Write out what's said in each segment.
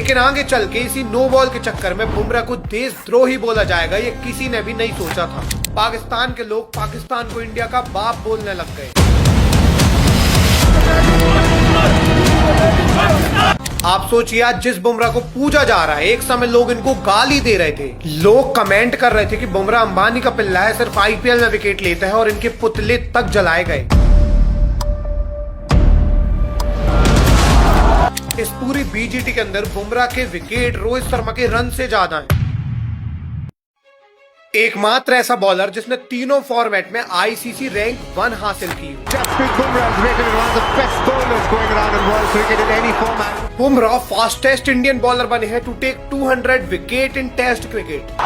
लेकिन आगे चल के इसी नो बॉल के चक्कर में बुमराह को देशद्रोही बोला जाएगा, ये किसी ने भी नहीं सोचा था। पाकिस्तान के लोग पाकिस्तान को इंडिया का बाप बोलने लग गए। आप सोचिए, आज जिस बुमराह को पूजा जा रहा है, एक समय लोग इनको गाली दे रहे थे। लोग कमेंट कर रहे थे कि बुमराह अंबानी का पिल्ला है, सिर्फ आईपीएल में विकेट लेता है, और इनके पुतले तक जलाए गए। इस पूरी बीजीटी के अंदर बुमराह के विकेट रोहित शर्मा के रन से ज्यादा हैं। एकमात्र ऐसा बॉलर जिसने तीनों फॉर्मेट में आईसीसी रैंक 1 हासिल की। बुमराह फास्टेस्ट इंडियन बॉलर बने हैं to take 200 wicket in test cricket.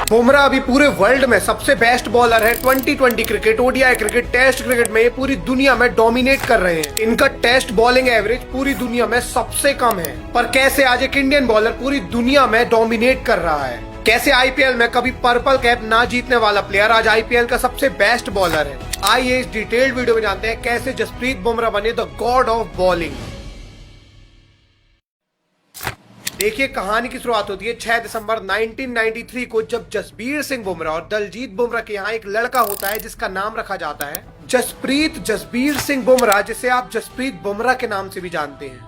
Bumrah अभी पूरे वर्ल्ड में सबसे बेस्ट बॉलर है। 2020 cricket, ODI cricket, test cricket में ये पूरी दुनिया में डोमिनेट कर रहे हैं। इनका टेस्ट बॉलिंग एवरेज पूरी दुनिया में सबसे कम है। पर कैसे आज एक इंडियन बॉलर पूरी दुनिया में डोमिनेट कर रहा है? कैसे आईपीएल में कभी पर्पल कैप ना जीतने वाला प्लेयर आज आईपीएल का सबसे बेस्ट बॉलर है? आइए इस डिटेल्ड वीडियो में जानते हैं कैसे जसप्रीत बुमराह बने द गॉड ऑफ बॉलिंग। देखिए, कहानी की शुरुआत होती है 6 दिसंबर 1993 को, जब जसबीर सिंह बुमराह और दलजीत बुमराह के यहाँ एक लड़का होता है जिसका नाम रखा जाता है जसप्रीत जसबीर सिंह बुमराह, जिसे आप जसप्रीत बुमराह के नाम से भी जानते हैं।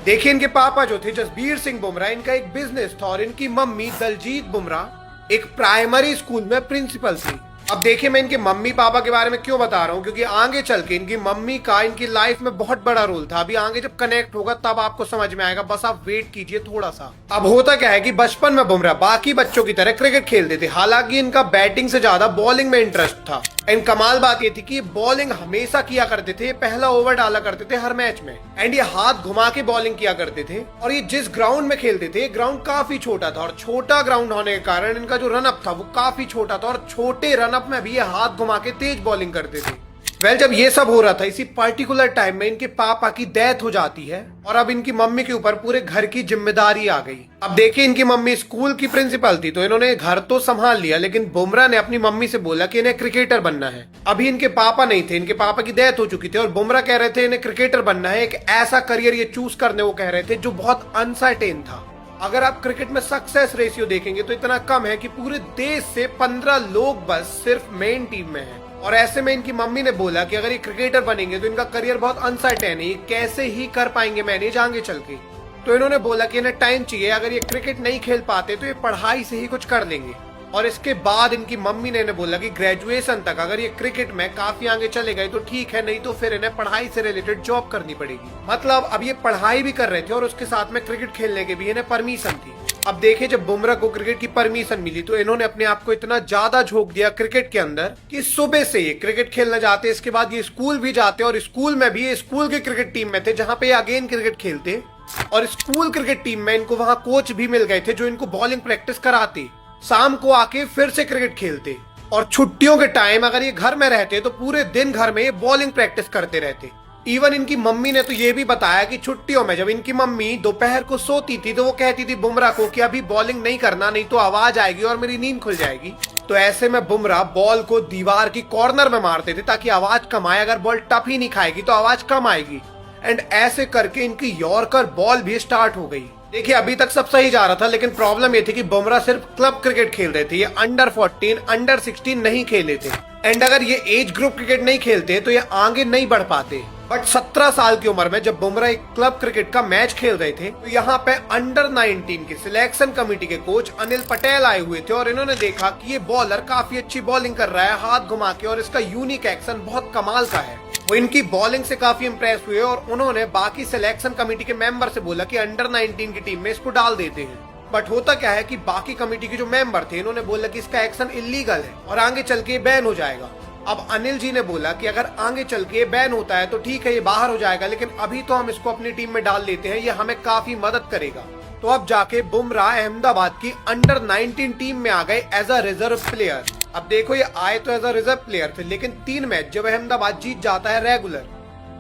देखिए, इनके पापा जो थे जसबीर सिंह बुमराह, इनका एक बिजनेस था और इनकी मम्मी दलजीत बुमराह एक प्राइमरी स्कूल में प्रिंसिपल थी। अब देखिए, मैं इनके मम्मी पापा के बारे में क्यों बता रहा हूँ, क्योंकि आगे चल के इनकी मम्मी का इनकी लाइफ में बहुत बड़ा रोल था। अभी आगे जब कनेक्ट होगा तब आपको समझ में आएगा, बस आप वेट कीजिए थोड़ा सा। अब होता क्या है कि बचपन में बुमराह बाकी बच्चों की तरह क्रिकेट खेलते थे, हालांकि इनका बैटिंग से ज्यादा बॉलिंग में इंटरेस्ट था। एंड कमाल बात ये थी कि बॉलिंग हमेशा किया करते थे, पहला ओवर डाला करते थे हर मैच में, एंड ये हाथ घुमा के बॉलिंग किया करते थे। और ये जिस ग्राउंड में खेलते थे, ग्राउंड काफी छोटा था, और छोटा ग्राउंड होने के कारण इनका जो रनअप था वो काफी छोटा था, और छोटे रनअप में भी ये हाथ घुमा के तेज बॉलिंग करते थे। जब ये सब हो रहा था, इसी पर्टिकुलर टाइम में इनके पापा की डेथ हो जाती है और अब इनकी मम्मी के ऊपर पूरे घर की जिम्मेदारी आ गई। अब देखिए, इनकी मम्मी स्कूल की प्रिंसिपल थी, तो इन्होंने घर तो संभाल लिया, लेकिन बुमराह ने अपनी मम्मी से बोला कि इन्हें क्रिकेटर बनना है। अभी इनके पापा नहीं थे, इनके पापा की डेथ हो चुकी थी, और बुमराह कह रहे थे इन्हें क्रिकेटर बनना है। एक ऐसा करियर ये चूज करने वो कह रहे थे जो बहुत अनसर्टेन था। अगर आप क्रिकेट में सक्सेस रेशियो देखेंगे तो इतना कम है कि पूरे देश से 15 लोग बस सिर्फ मेन टीम में हैं। और ऐसे में इनकी मम्मी ने बोला कि अगर ये क्रिकेटर बनेंगे तो इनका करियर बहुत अनसर्टेन है, ये कैसे ही कर पाएंगे मैनेज आगे चल के। तो इन्होंने बोला कि इन्हें टाइम चाहिए, अगर ये क्रिकेट नहीं खेल पाते तो ये पढ़ाई से ही कुछ कर लेंगे। और इसके बाद इनकी मम्मी ने इन्हें बोला कि ग्रेजुएशन तक अगर ये क्रिकेट में काफी आगे चले गए तो ठीक है, नहीं तो फिर इन्हें पढ़ाई से रिलेटेड जॉब करनी पड़ेगी। मतलब अब ये पढ़ाई भी कर रहे थे और उसके साथ में क्रिकेट खेलने की भी इन्हें परमिशन थी। अब देखिए, जब बुमराह को क्रिकेट की परमिशन मिली तो इन्होंने अपने आप को इतना ज्यादा झोंक दिया क्रिकेट के अंदर कि सुबह से ये क्रिकेट खेलने जाते, इसके बाद ये स्कूल भी जाते, और स्कूल में भी ये स्कूल की क्रिकेट टीम में थे जहां पे अगेन क्रिकेट खेलते, और स्कूल क्रिकेट टीम में इनको वहां कोच भी मिल गए थे जो इनको बॉलिंग प्रैक्टिस कराते। शाम को आके फिर से क्रिकेट खेलते, और छुट्टियों के टाइम अगर ये घर में रहते तो पूरे दिन घर में ये बॉलिंग प्रैक्टिस करते रहते। इवन इनकी मम्मी ने तो ये भी बताया कि छुट्टियों में जब इनकी मम्मी दोपहर को सोती थी तो वो कहती थी बुमराह को कि अभी बॉलिंग नहीं करना, नहीं तो आवाज आएगी और मेरी नींद खुल जाएगी। तो ऐसे में बुमराह बॉल को दीवार की कॉर्नर में मारते थे ताकि आवाज कम आए, अगर बॉल टफ ही नहीं खाएगी तो आवाज कम आएगी। एंड ऐसे करके इनकी यॉर्कर बॉल भी स्टार्ट हो गई। देखिए, अभी तक सब सही जा रहा था, लेकिन प्रॉब्लम ये थी कि बुमराह सिर्फ क्लब क्रिकेट खेल रहे थे, ये अंडर 14, अंडर 16 नहीं खेले थे। एंड अगर ये एज ग्रुप क्रिकेट नहीं खेलते तो ये आगे नहीं बढ़ पाते। बट 17 साल की उम्र में जब बुमराह एक क्लब क्रिकेट का मैच खेल रहे थे तो यहाँ पे अंडर 19 की सिलेक्शन कमेटी के कोच अनिल पटेल आए हुए थे, और इन्होंने देखा कि ये बॉलर काफी अच्छी बॉलिंग कर रहा है हाथ घुमा के, और इसका यूनिक एक्शन बहुत कमाल का है। वो इनकी बॉलिंग से काफी इंप्रेस हुए और उन्होंने बाकी सिलेक्शन कमेटी के मेंबर से बोला कि अंडर 19 की टीम में इसको डाल देते हैं। बट होता क्या है कि बाकी कमेटी के जो मेंबर थे, इन्होंने बोला कि इसका एक्शन इलीगल है और आगे चल के बैन हो जाएगा। अब अनिल जी ने बोला कि अगर आगे चल के बैन होता है तो ठीक है, ये बाहर हो जाएगा, लेकिन अभी तो हम इसको अपनी टीम में डाल देते हैं, ये हमें काफी मदद करेगा। तो अब जाके बुमराह अहमदाबाद की अंडर 19 टीम में आ गए एज अ रिजर्व प्लेयर। अब देखो, ये आए तो एज अ रिजर्व प्लेयर थे, लेकिन 3 मैच जब अहमदाबाद जीत जाता है रेगुलर,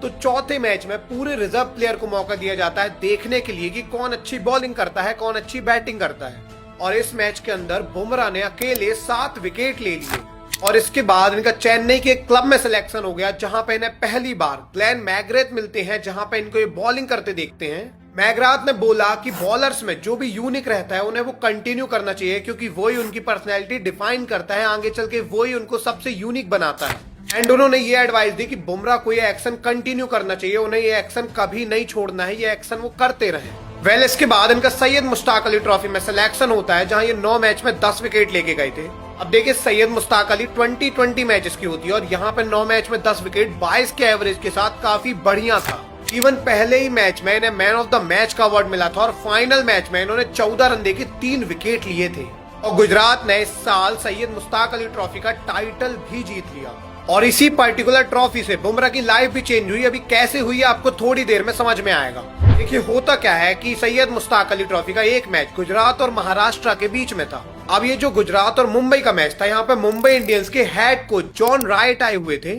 तो चौथे मैच में पूरे रिजर्व प्लेयर को मौका दिया जाता है देखने के लिए कि कौन अच्छी बॉलिंग करता है, कौन अच्छी बैटिंग करता है। और इस मैच के अंदर बुमराह ने अकेले 7 विकेट ले लिए। और इसके बाद इनका चेन्नई के क्लब में सिलेक्शन हो गया, जहां पे इन्हें पहली बार ग्लेन मैग्रेथ मिलते हैं, जहां पे इनको ये बॉलिंग करते देखते हैं। मैग्राथ ने बोला कि बॉलर्स में जो भी यूनिक रहता है उन्हें वो कंटिन्यू करना चाहिए, क्योंकि वही उनकी पर्सनैलिटी डिफाइन करता है, आगे चल के वही उनको सबसे यूनिक बनाता है। एंड उन्होंने ये एडवाइस दी कि बुमराह को ये एक्शन कंटिन्यू करना चाहिए, उन्हें ये एक्शन कभी नहीं छोड़ना है, ये एक्शन वो करते रहे। वेल इसके बाद इनका सैयद मुश्ताक अली ट्रॉफी में सिलेक्शन होता है, जहां ये 9 मैच में 10 विकेट लेके गए थे। अब देखिए सैयद मुश्ताक अली 20 मैचेस की होती है और यहाँ पे 9 मैच में 10 विकेट 22 के एवरेज के साथ काफी बढ़िया था। इवन पहले ही मैच में इन्हें मैन ऑफ द मैच का अवार्ड मिला था और फाइनल मैच में इन्होंने 14 रन देके 3 विकेट लिए थे। और गुजरात ने इस साल सैयद मुश्ताक अली ट्रॉफी का टाइटल भी जीत लिया। और इसी पर्टिकुलर ट्रॉफी से बुमराह की लाइफ भी चेंज हुई। अभी कैसे हुई आपको थोड़ी देर में समझ में आएगा। देखिए होता क्या है कि सैयद मुश्ताक अली ट्रॉफी का एक मैच गुजरात और महाराष्ट्र के बीच में था। अब ये जो गुजरात और मुंबई का मैच था, यहाँ पे मुंबई इंडियंस के हेड कोच जॉन राइट आए हुए थे।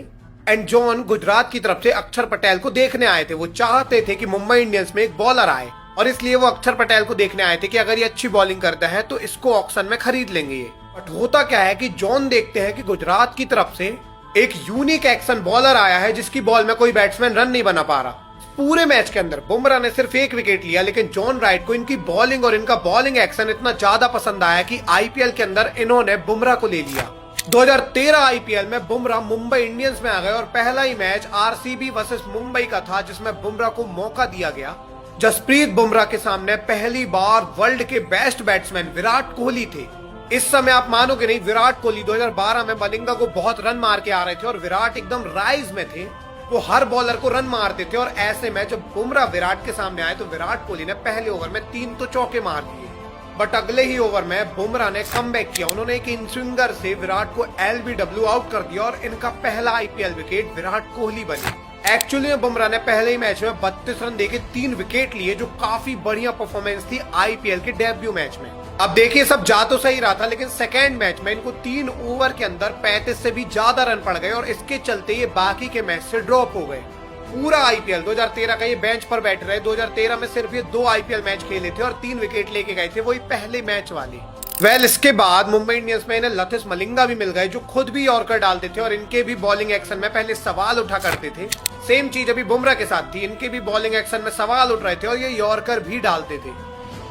एंड जॉन गुजरात की तरफ से अक्षर पटेल को देखने आए थे। वो चाहते थे कि मुंबई इंडियंस में एक बॉलर आए और इसलिए वो अक्षर पटेल को देखने आए थे कि अगर ये अच्छी बॉलिंग करता है तो इसको ऑक्शन में खरीद लेंगे ये। बट होता क्या है कि जॉन देखते हैं कि गुजरात की तरफ से एक यूनिक एक्शन बॉलर आया है जिसकी बॉल में कोई बैट्समैन रन नहीं बना पा रहा। पूरे मैच के अंदर बुमराह ने सिर्फ 1 विकेट लिया, लेकिन जॉन राइट को इनकी बॉलिंग और इनका बॉलिंग एक्शन इतना ज्यादा पसंद आया कि आईपीएल के अंदर इन्होंने बुमराह को ले लिया। 2013 आईपीएल में बुमराह मुंबई इंडियंस में आ गए और पहला ही मैच आरसीबी वर्सेस मुंबई का था, जिसमें बुमराह को मौका दिया गया। जसप्रीत बुमराह के सामने पहली बार वर्ल्ड के बेस्ट बैट्समैन विराट कोहली थे। इस समय आप मानोगे नहीं, विराट कोहली 2012 में मलिंगा को बहुत रन मार के आ रहे थे और विराट एकदम राइज में थे। वो हर बॉलर को रन मारते थे और ऐसे में जब बुमराह विराट के सामने आए तो विराट कोहली ने पहले ओवर में 3 तो चौके मार दिए। बट अगले ही ओवर में बुमराह ने कमबैक किया। उन्होंने एक इन स्विंगर से विराट को एलबीडब्ल्यू आउट कर दिया और इनका पहला आईपीएल विकेट विराट कोहली बने। एक्चुअली में बुमराह ने पहले ही मैच में 32 रन देके 3 विकेट लिए, जो काफी बढ़िया परफॉर्मेंस थी आईपीएल के डेब्यू मैच में। अब देखिए सब जा तो सही रहा था, लेकिन सेकेंड मैच में इनको 3 ओवर के अंदर 35 से भी ज्यादा रन पड़ गए और इसके चलते ये बाकी के मैच से ड्रॉप हो गए। पूरा आईपीएल 2013 का ये बेंच पर बैठ रहे। 2013 में सिर्फ ये 2 आईपीएल मैच खेले थे और 3 विकेट लेके गए थे, वही पहले मैच वाले। वेल इसके बाद मुंबई इंडियंस में इन्हें लथिस मलिंगा भी मिल गए, जो खुद भी यॉर्कर डालते थे और इनके भी बॉलिंग एक्शन में पहले सवाल उठा करते थे। सेम चीज अभी बुमराह के साथ थी, इनके भी बॉलिंग एक्शन में सवाल उठ रहे थे और ये यॉर्कर भी डालते थे।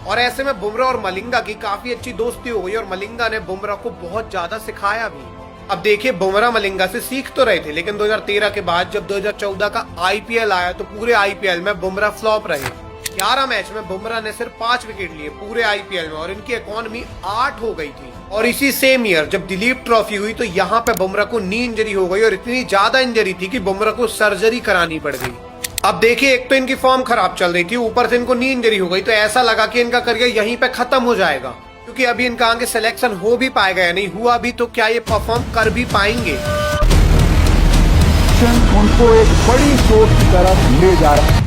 और ऐसे में बुमराह और मलिंगा की काफी अच्छी दोस्ती हो गई और मलिंगा ने बुमराह को बहुत ज्यादा सिखाया भी। अब देखिए बुमराह मलिंगा से सीख तो रहे थे, लेकिन 2013 के बाद जब 2014 का आईपीएल आया तो पूरे आईपीएल में बुमराह फ्लॉप रहे। 11 मैच में बुमराह ने सिर्फ 5 विकेट लिए पूरे आईपीएल में और इनकी इकोनॉमी 8 हो गई थी। और इसी सेम ईयर जब दिलीप ट्रॉफी हुई तो यहाँ पे बुमराह को नी इंजरी हो गई और इतनी ज्यादा इंजरी थी कि बुमराह को सर्जरी करानी पड़ गई। अब देखिए एक तो इनकी फॉर्म खराब चल रही थी, ऊपर से इनको नी इंजरी हो गई, तो ऐसा लगा कि इनका करियर यहीं पे खत्म हो जाएगा, क्योंकि अभी इनका आगे सिलेक्शन हो भी पाएगा या नहीं हुआ भी तो क्या ये परफॉर्म कर भी पाएंगे। उनको एक बड़ी सोच की तरफ ले जा रहा है।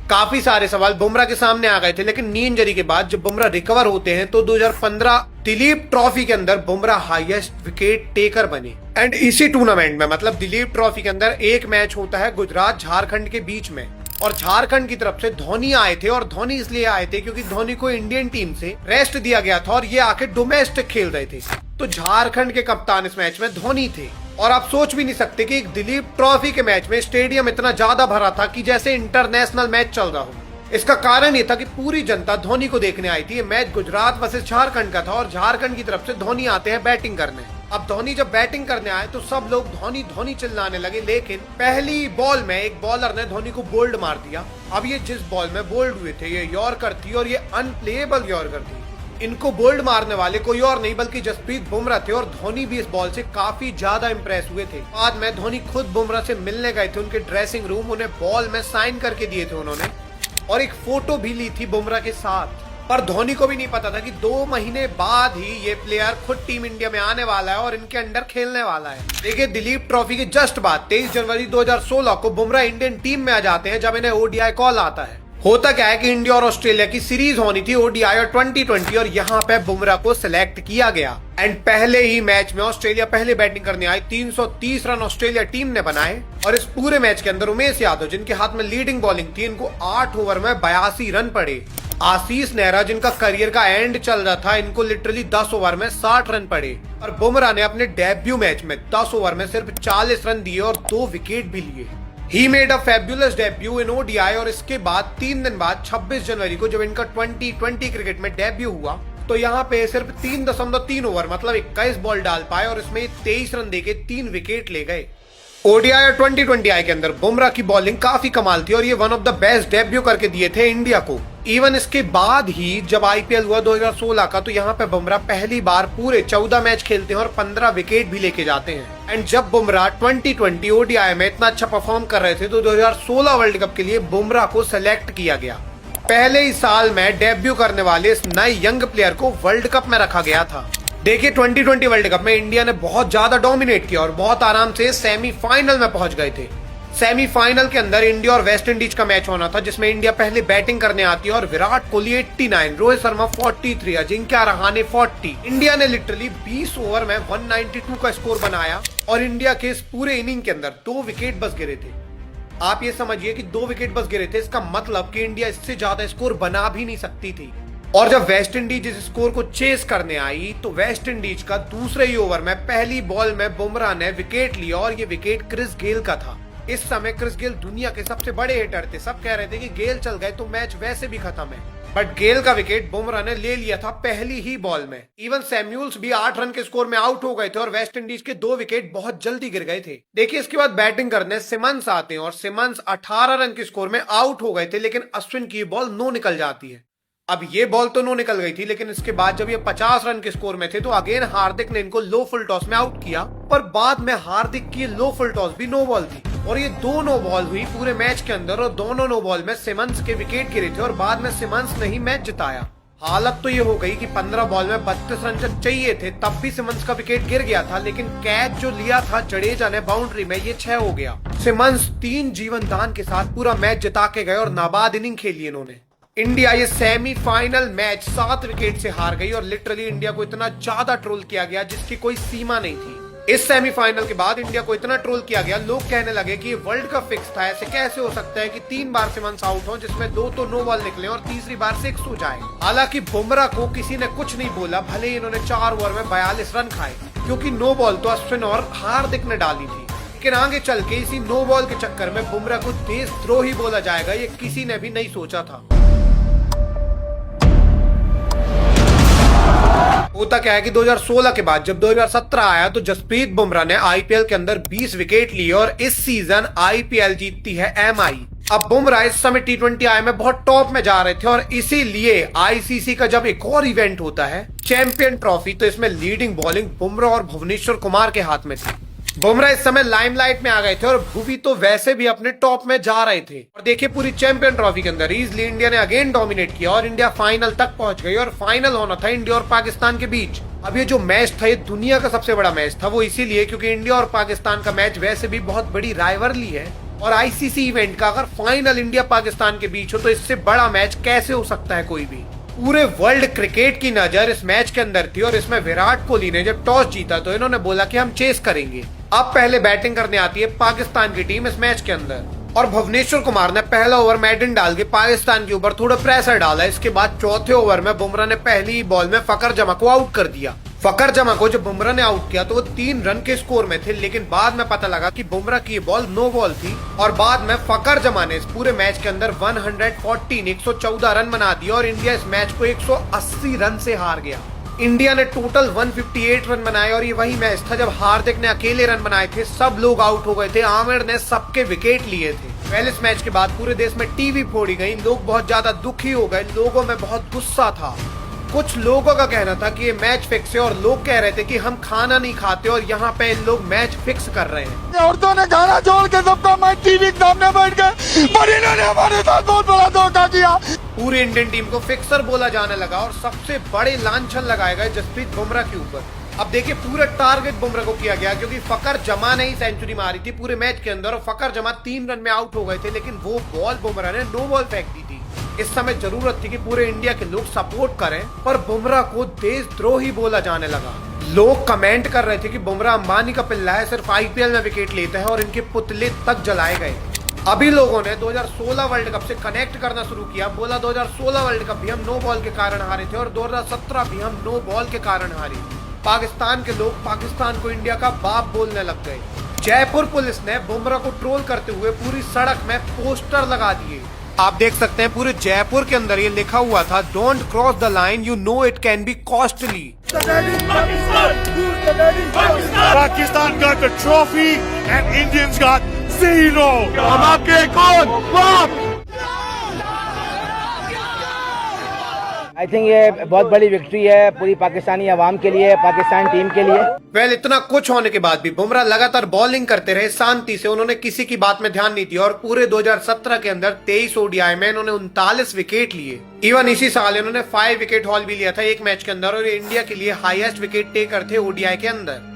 काफी सारे सवाल बुमराह के सामने आ गए थे, लेकिन नी इंजरी के बाद जब बुमराह रिकवर होते हैं तो 2015 दिलीप ट्रॉफी के अंदर बुमराह हाईएस्ट विकेट टेकर बने। एंड इसी टूर्नामेंट में मतलब दिलीप ट्रॉफी के अंदर एक मैच होता है गुजरात झारखंड के बीच में और झारखंड की तरफ से धोनी आए थे। और धोनी इसलिए आए थे क्योंकि धोनी को इंडियन टीम से रेस्ट दिया गया था और ये आके डोमेस्टिक खेल रहे थे, तो झारखंड के कप्तान इस मैच में धोनी थे। और आप सोच भी नहीं सकते कि एक दिलीप ट्रॉफी के मैच में स्टेडियम इतना ज्यादा भरा था कि जैसे इंटरनेशनल मैच चल रहा हो। इसका कारण ये था कि पूरी जनता धोनी को देखने आई थी। ये मैच गुजरात वर्सेस झारखंड का था और झारखंड की तरफ से धोनी आते हैं बैटिंग करने। अब धोनी जब बैटिंग करने आए तो सब लोग धोनी धोनी चिल्लाने लगे, लेकिन पहली बॉल में एक बॉलर ने धोनी को बोल्ड मार दिया। अब ये जिस बॉल में बोल्ड हुए थे ये यॉर्कर थी और ये अनप्लेएबल यॉर्कर थी। इनको बोल्ड मारने वाले कोई और नहीं बल्कि जसप्रीत बुमराह थे और धोनी भी इस बॉल से काफी ज्यादा इंप्रेस हुए थे। बाद में धोनी खुद बुमराह से मिलने गए थे उनके ड्रेसिंग रूम, उन्हें बॉल में साइन करके दिए थे उन्होंने और एक फोटो भी ली थी बुमराह के साथ। पर धोनी को भी नहीं पता था कि 2 महीने बाद ही ये प्लेयर खुद टीम इंडिया में आने वाला है और इनके अंडर खेलने वाला है। देखिए दिलीप ट्रॉफी के जस्ट बाद 23 जनवरी 2016 को बुमराह इंडियन टीम में आ जाते हैं जब इन्हें ओडीआई कॉल आता है। होता क्या है कि इंडिया और ऑस्ट्रेलिया की सीरीज होनी थी ओडीआई और 2020 और यहाँ पे बुमराह को सिलेक्ट किया गया। एंड पहले ही मैच में ऑस्ट्रेलिया पहले बैटिंग करने आई। 330 रन ऑस्ट्रेलिया टीम ने बनाए और इस पूरे मैच के अंदर उमेश यादव जिनके हाथ में लीडिंग बॉलिंग थी, इनको 8 ओवर में 82 रन पड़े। आशीष नेहरा जिनका करियर का एंड चल रहा था, इनको लिटरली 10 ओवर में 60 रन पड़े और बुमराह ने अपने डेब्यू मैच में 10 ओवर में सिर्फ 40 रन दिए और 2 विकेट भी लिए। He made a fabulous debut in ODI और इसके बाद 3 दिन बाद 26 जनवरी को जब इनका 2020 क्रिकेट में डेब्यू हुआ तो यहाँ पे सिर्फ 3.3 ओवर मतलब 21 बॉल डाल पाए और इसमें 23 रन देके 3 विकेट ले गए। ओडीआई और 2020 के अंदर बुमराह की बॉलिंग काफी कमाल थी और ये one of the best debut करके दिए थे इंडिया को। इवन इसके बाद ही जब आईपीएल हुआ 2016 का तो यहाँ पे बुमराह पहली बार पूरे 14 मैच खेलते हैं और 15 विकेट भी लेके जाते हैं। एंड जब बुमराह 2020 ओडीआई में इतना अच्छा परफॉर्म कर रहे थे तो 2016 वर्ल्ड कप के लिए बुमराह को सिलेक्ट किया गया। पहले ही साल में डेब्यू करने वाले इस नए यंग प्लेयर को वर्ल्ड कप में रखा गया था। देखिए 2020 वर्ल्ड कप में इंडिया ने बहुत ज्यादा डोमिनेट किया और बहुत आराम से सेमीफाइनल में पहुंच गए थे। सेमीफाइनल के अंदर इंडिया और वेस्ट इंडीज का मैच होना था जिसमें इंडिया पहले बैटिंग करने आती है और विराट कोहली 89, रोहित शर्मा 43, अजिंक्य रहाणे 40। इंडिया ने लिटरली 20 ओवर में 192 का स्कोर बनाया और इंडिया के इस पूरे इनिंग के अंदर 2 विकेट बस गिरे थे। आप ये समझिए कि 2 विकेट बस गिरे थे, इसका मतलब कि इंडिया इससे ज्यादा स्कोर बना भी नहीं सकती थी। और जब वेस्ट इंडीज इस स्कोर को चेस करने आई तो वेस्ट इंडीज का दूसरे ही ओवर में पहली बॉल में बुमराह ने विकेट लिया और ये विकेट क्रिस गेल का था। इस समय क्रिस गेल दुनिया के सबसे बड़े हिटर थे, सब कह रहे थे कि गेल चल गए तो मैच वैसे भी खत्म है, बट गेल का विकेट बुमराह ने ले लिया था पहली ही बॉल में। इवन सैमुअल्स भी 8 रन के स्कोर में आउट हो गए थे और वेस्ट इंडीज के 2 विकेट बहुत जल्दी गिर गए थे। देखिए इसके बाद बैटिंग करने सिमंस आते हैं और सिमंस 18 रन के स्कोर में आउट हो गए थे, लेकिन अश्विन की बॉल नो निकल जाती है। अब ये बॉल तो नो निकल गई थी, लेकिन इसके बाद जब ये 50 रन के स्कोर में थे तो अगेन हार्दिक ने इनको लो फुल टॉस में आउट किया, पर बाद में हार्दिक की लो फुल टॉस भी नो बॉल थी और ये 2 नो बॉल हुई पूरे मैच के अंदर और दोनों नो बॉल में सिमंस के विकेट गिरे थे और बाद में सिमंस ने ही मैच जिताया। हालत तो ये हो गई कि 15 बॉल में 32 रन जब चाहिए थे तब भी सिमंस का विकेट गिर गया था, लेकिन कैच जो लिया था जडेजा ने बाउंड्री में ये 6 हो गया। सिमंस 3 जीवन दान के साथ पूरा मैच जिता के गए और नाबाद इनिंग खेली इन्होंने। इंडिया ये सेमीफाइनल मैच 7 विकेट से हार गई और लिटरली इंडिया को इतना ज्यादा ट्रोल किया गया जिसकी कोई सीमा नहीं थी। इस सेमीफाइनल के बाद इंडिया को इतना ट्रोल किया गया, लोग कहने लगे कि ये वर्ल्ड कप फिक्स था, ऐसे कैसे हो सकता है कि 3 बार सिमंस आउट हो जिसमें 2 तो नो बॉल निकले और तीसरी बार 6 हो जाए। हालांकि बुमराह को किसी ने कुछ नहीं बोला, भले ही इन्होंने 4 ओवर में 42 रन खाए क्योंकि नो बॉल तो अश्विन और हार्दिक ने डाली थी। लेकिन आगे चल के इसी नो बॉल के चक्कर में बुमराह को देशद्रोही बोला जाएगा, ये किसी ने भी नहीं सोचा था। होता क्या है कि 2016 के बाद जब 2017 आया तो जसप्रीत बुमराह ने आईपीएल के अंदर 20 विकेट लिए और इस सीजन आईपीएल जीतती है एमआई। अब बुमराह इस समय T20I में बहुत टॉप में जा रहे थे और इसीलिए आईसीसी का जब एक और इवेंट होता है चैंपियन ट्रॉफी, तो इसमें लीडिंग बॉलिंग बुमराह और भुवनेश्वर कुमार के हाथ में थी। बुमराह इस समय लाइमलाइट में आ गए थे और भुवी तो वैसे भी अपने टॉप में जा रहे थे। और देखिए पूरी चैंपियन ट्रॉफी के अंदर इजली इंडिया ने अगेन डोमिनेट किया और इंडिया फाइनल तक पहुंच गई और फाइनल होना था इंडिया और पाकिस्तान के बीच। अब ये जो मैच था ये दुनिया का सबसे बड़ा मैच था, वो इसीलिए क्योंकि इंडिया और पाकिस्तान का मैच वैसे भी बहुत बड़ी राइवलरी है और आईसीसी इवेंट का अगर फाइनल इंडिया पाकिस्तान के बीच हो तो इससे बड़ा मैच कैसे हो सकता है कोई भी। पूरे वर्ल्ड क्रिकेट की नजर इस मैच के अंदर थी और इसमें विराट कोहली ने जब टॉस जीता तो इन्होंने बोला कि हम चेस करेंगे। अब पहले बैटिंग करने आती है पाकिस्तान की टीम इस मैच के अंदर और भुवनेश्वर कुमार ने पहला ओवर मेडन डाल के पाकिस्तान के ऊपर थोड़ा प्रेशर डाला। इसके बाद चौथे ओवर में बुमराह ने पहली बॉल में फकर जमा को आउट कर दिया। फकर जमा को जब बुमराह ने आउट किया तो वो 3 रन के स्कोर में थे, लेकिन बाद में पता लगा कि बुमराह की बॉल नो बॉल थी और बाद में फकर जमा ने इस पूरे मैच के अंदर 114 रन बना दिए और इंडिया इस मैच को 180 रन से हार गया। इंडिया ने टोटल 158 रन बनाए और ये वही मैच था जब हार्दिक ने अकेले रन बनाए थे, सब लोग आउट हो गए थे, आमिर ने सबके विकेट लिए थे। पहले इस मैच के बाद पूरे देश में टीवी फोड़ी गई, लोग बहुत ज्यादा दुखी हो गए, लोगों में बहुत गुस्सा था। कुछ लोगों का कहना था कि ये मैच फिक्स है और लोग कह रहे थे कि हम खाना नहीं खाते और यहाँ पे इन लोग मैच फिक्स कर रहे हैं। औरतों ने खाना छोड़ के सबका मैच टीवी के सामने बैठ गए, पर इन्होंने हमारे साथ बहुत बड़ा धोखा किया। पूरी इंडियन टीम को फिक्सर बोला जाने लगा और सबसे बड़े लांछन लगाए गए जसप्रीत बुमराह के ऊपर। अब देखिए पूरा टारगेट बुमराह को किया गया क्योंकि फकर जमा ने ही सेंचुरी मारी थी पूरे मैच के अंदर और फकर जमा 3 रन में आउट हो गए थे, लेकिन वो बॉल बुमराह ने नो बॉल फेंक दी थी। इस समय जरूरत थी कि पूरे इंडिया के लोग सपोर्ट करें, पर बुमराह को देशद्रोही बोला जाने लगा। लोग कमेंट कर रहे थे कि बुमराह अंबानी का पिल्ला है, सिर्फ आईपीएल में विकेट लेता है और इनके पुतले तक जलाए गए। अभी लोगों ने 2016 वर्ल्ड कप से कनेक्ट करना शुरू किया, बोला 2016 वर्ल्ड कप भी हम नो बॉल के कारण हारे थे और 2017 भी हम नो बॉल के कारण हारे। पाकिस्तान के लोग पाकिस्तान को इंडिया का बाप बोलने लग गए। जयपुर पुलिस ने बुमराह को ट्रोल करते हुए पूरी सड़क में पोस्टर लगा दिए। आप देख सकते हैं पूरे जयपुर के अंदर ये लिखा हुआ था, don't cross the line, you know it can be costly. Pakistan got the trophy and Indians got zero. हम आपके कौन? बाप! आई थिंक ये बहुत बड़ी विक्ट्री है पूरी पाकिस्तानी अवाम के लिए, पाकिस्तान टीम के लिए। वेल, इतना कुछ होने के बाद भी बुमराह लगातार बॉलिंग करते रहे शांति से, उन्होंने किसी की बात में ध्यान नहीं दिया और पूरे 2017 के अंदर 23 ओडीआई में इन्होंने 39 विकेट लिए। इवन इसी साल इन्होंने 5 विकेट हॉल भी लिया था एक मैच के अंदर और ये इंडिया के लिए हाईएस्ट विकेट टेकर थे ओडीआई के अंदर।